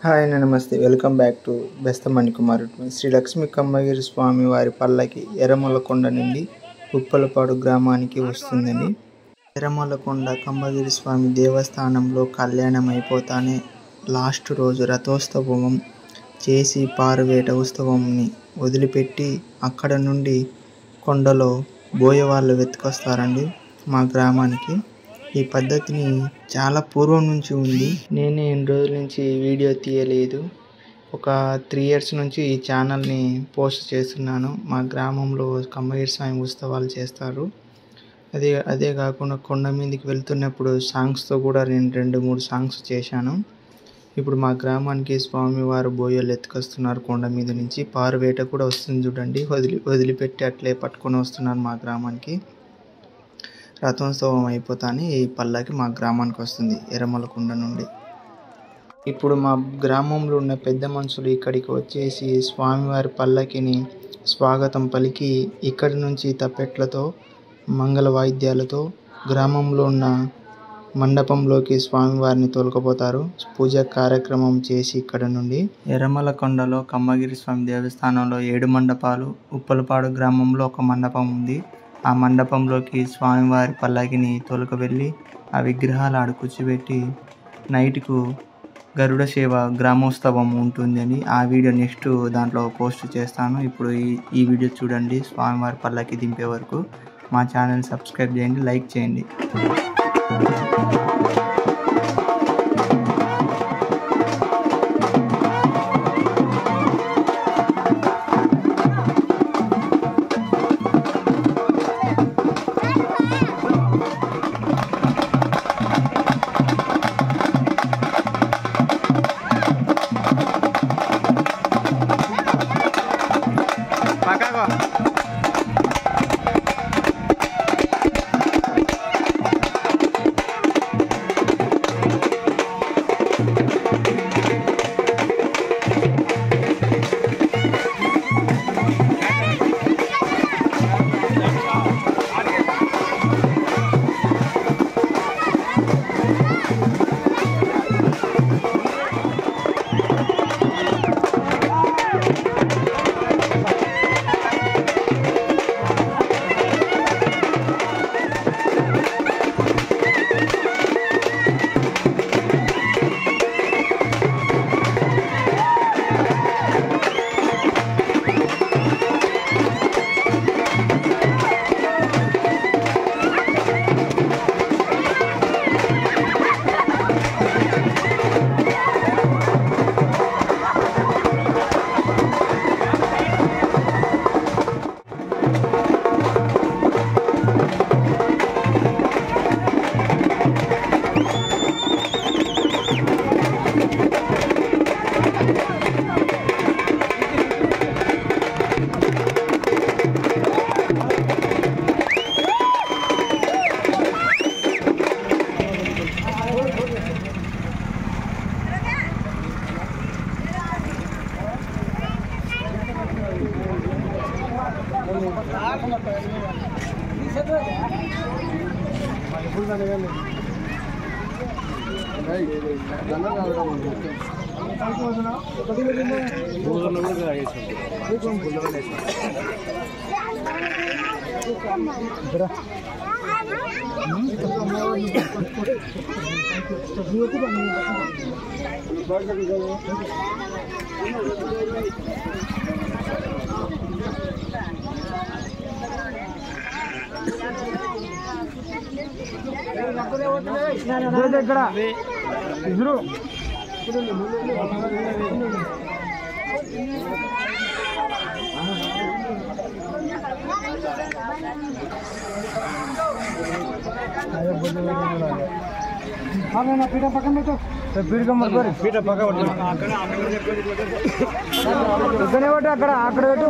Hi అండి, నమస్తే. Welcome back to బెస్తమణి కుమారుడు. శ్రీ లక్ష్మీ కమ్మగిరి స్వామి వారి పల్లకి ఎర్రమల్లకొండ నుండి ఉప్పలపాడు గ్రామానికి వస్తుందండి. ఎర్రమల్లకొండ కమ్మగిరి స్వామి దేవస్థానంలో కళ్యాణం అయిపోతానే లాస్ట్ రోజు రథోత్సవం చేసి పారువేట ఉత్సవంని వదిలిపెట్టి అక్కడ నుండి కొండలో బోయవాళ్ళు వెతుకొస్తారండి మా గ్రామానికి. ఈ పద్ధతిని చాలా పూర్వం నుంచి ఉంది. నేనే ఎన్ని రోజుల నుంచి వీడియో తీయలేదు. ఒక 3 years నుంచి ఈ ఛానల్ని పోస్ట్ చేస్తున్నాను. మా గ్రామంలో కమ్మగిరి స్వామి ఉత్సవాలు చేస్తారు. అదే కాకుండా కొండ మీదకి వెళ్తున్నప్పుడు సాంగ్స్తో కూడా నేను 2-3 సాంగ్స్ చేశాను. ఇప్పుడు మా గ్రామానికి స్వామివారు బోయలు ఎత్తుకొస్తున్నారు. కొండ మీద నుంచి పారువేట కూడా వస్తుంది చూడండి. వదిలిపెట్టి అట్లే పట్టుకొని వస్తున్నారు మా గ్రామానికి. రథోత్సవం అయిపోతానే ఈ పల్లకి మా గ్రామానికి వస్తుంది ఎర్రమల్లకొండ నుండి. ఇప్పుడు మా గ్రామంలో ఉన్న పెద్ద మనుషులు ఇక్కడికి వచ్చేసి స్వామివారి పల్లకిని స్వాగతం పలికి ఇక్కడి నుంచి తప్పెట్లతో మంగళ వాయిద్యాలతో గ్రామంలో ఉన్న మండపంలోకి స్వామివారిని తోలుకుపోతారు. పూజ కార్యక్రమం చేసి ఇక్కడ నుండి ఎర్రమల్లకొండలో కమ్మగిరి స్వామి దేవస్థానంలో 7 మండపాలు, ఉప్పలపాడు గ్రామంలో ఒక మండపం ఉంది. ఆ మండపంలోకి స్వామివారి పల్లకిని తోలుకు వెళ్ళి ఆ విగ్రహాలు ఆడ కూర్చోబెట్టి నైట్కు గరుడ సేవ గ్రామోత్సవం ఉంటుందని ఆ వీడియో నెక్స్ట్ దాంట్లో పోస్ట్ చేస్తాను. ఇప్పుడు ఈ వీడియో చూడండి. స్వామివారి పల్లకి దింపే వరకు మా ఛానల్ సబ్స్క్రైబ్ చేయండి, లైక్ చేయండి. పీఠ పక్కన పెట్టు. పీఠ పక్క ఇక్కడనే పెట్టు. అక్కడ పెట్టు.